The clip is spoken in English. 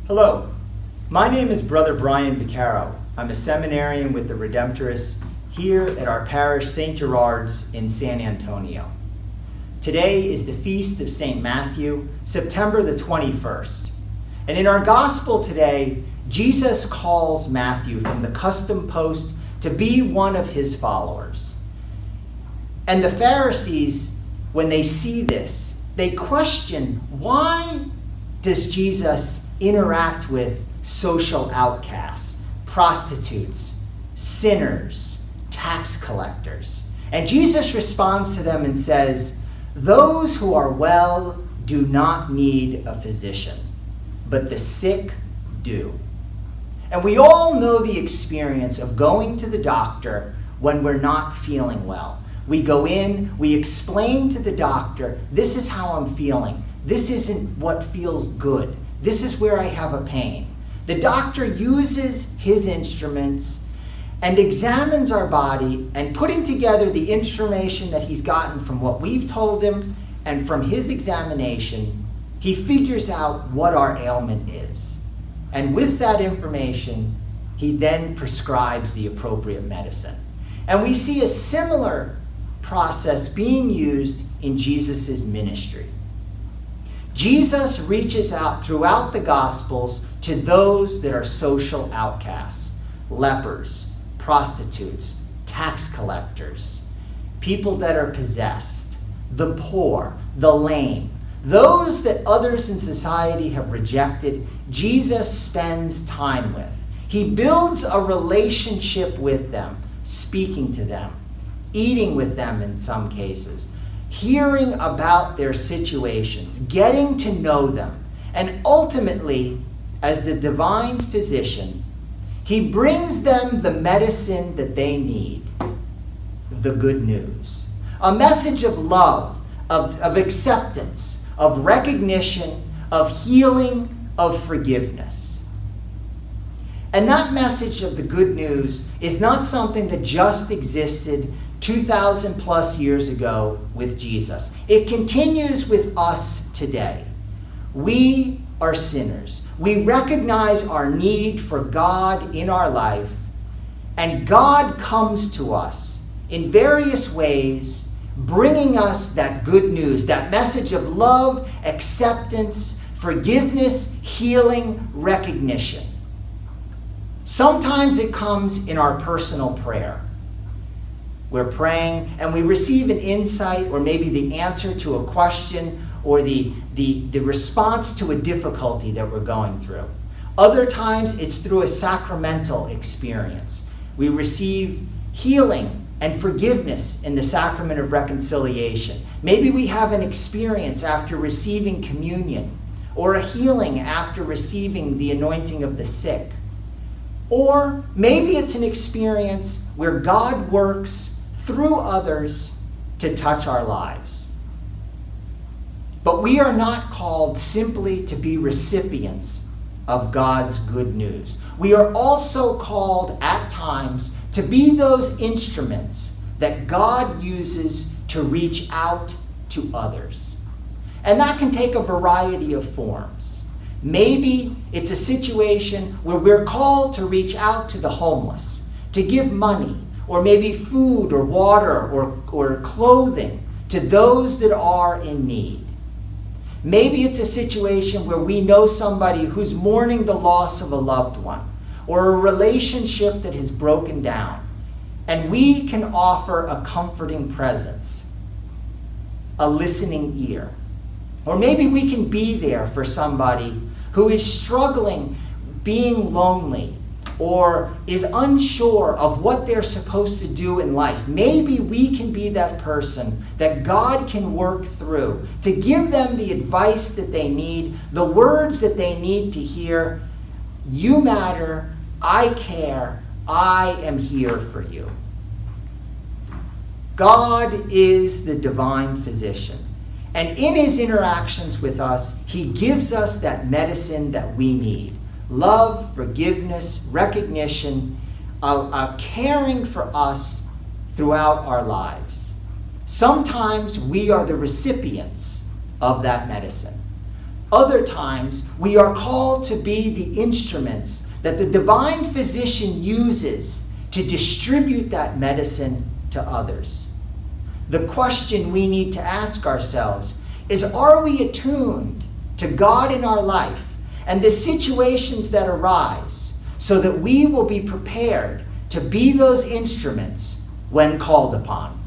Hello, my name is Brother Brian Beccaro. I'm a seminarian with the Redemptorists here at our parish, St. Gerard's in San Antonio. Today is the Feast of St. Matthew, September the 21st. And in our gospel today, Jesus calls Matthew from the custom post to be one of his followers. And the Pharisees, when they see this, they question, why does Jesus interact with social outcasts, prostitutes, sinners, tax collectors? And Jesus responds to them and says, those who are well do not need a physician, but the sick do. And we all know the experience of going to the doctor when we're not feeling well. We go in, we explain to the doctor, this is how I'm feeling. This isn't what feels good. This is where I have a pain. The doctor uses his instruments and examines our body, and putting together the information that he's gotten from what we've told him and from his examination, he figures out what our ailment is. And with that information, he then prescribes the appropriate medicine. And we see a similar process being used in Jesus' ministry. Jesus reaches out throughout the Gospels to those that are social outcasts, lepers, prostitutes, tax collectors, people that are possessed, the poor, the lame, those that others in society have rejected. Jesus spends time with. He builds a relationship with them, speaking to them, eating with them in some cases, hearing about their situations, getting to know them, and ultimately, as the divine physician, he brings them the medicine that they need, the good news. A message of love, of acceptance, of recognition, of healing, of forgiveness. And that message of the good news is not something that just existed 2,000 plus years ago with Jesus. It continues with us today. We are sinners. We recognize our need for God in our life, and God comes to us in various ways, bringing us that good news, that message of love, acceptance, forgiveness, healing, recognition. Sometimes it comes in our personal prayer. We're praying and we receive an insight or maybe the answer to a question or the response to a difficulty that we're going through. Other times it's through a sacramental experience. We receive healing and forgiveness in the sacrament of reconciliation. Maybe we have an experience after receiving communion, or a healing after receiving the anointing of the sick. Or maybe it's an experience where God works through others to touch our lives. But we are not called simply to be recipients of God's good news. We are also called at times to be those instruments that God uses to reach out to others. And that can take a variety of forms. Maybe it's a situation where we're called to reach out to the homeless, to give money, or maybe food or water or clothing to those that are in need. Maybe it's a situation where we know somebody who's mourning the loss of a loved one, or a relationship that has broken down, and we can offer a comforting presence, a listening ear. Or maybe we can be there for somebody who is struggling, being lonely, or is unsure of what they're supposed to do in life. Maybe we can be that person that God can work through to give them the advice that they need, the words that they need to hear. You matter, I care, I am here for you. God is the divine physician. And in his interactions with us, he gives us that medicine that we need. Love, forgiveness, recognition, a caring for us throughout our lives. Sometimes we are the recipients of that medicine. Other times, we are called to be the instruments that the divine physician uses to distribute that medicine to others. The question we need to ask ourselves is, are we attuned to God in our life and the situations that arise so that we will be prepared to be those instruments when called upon?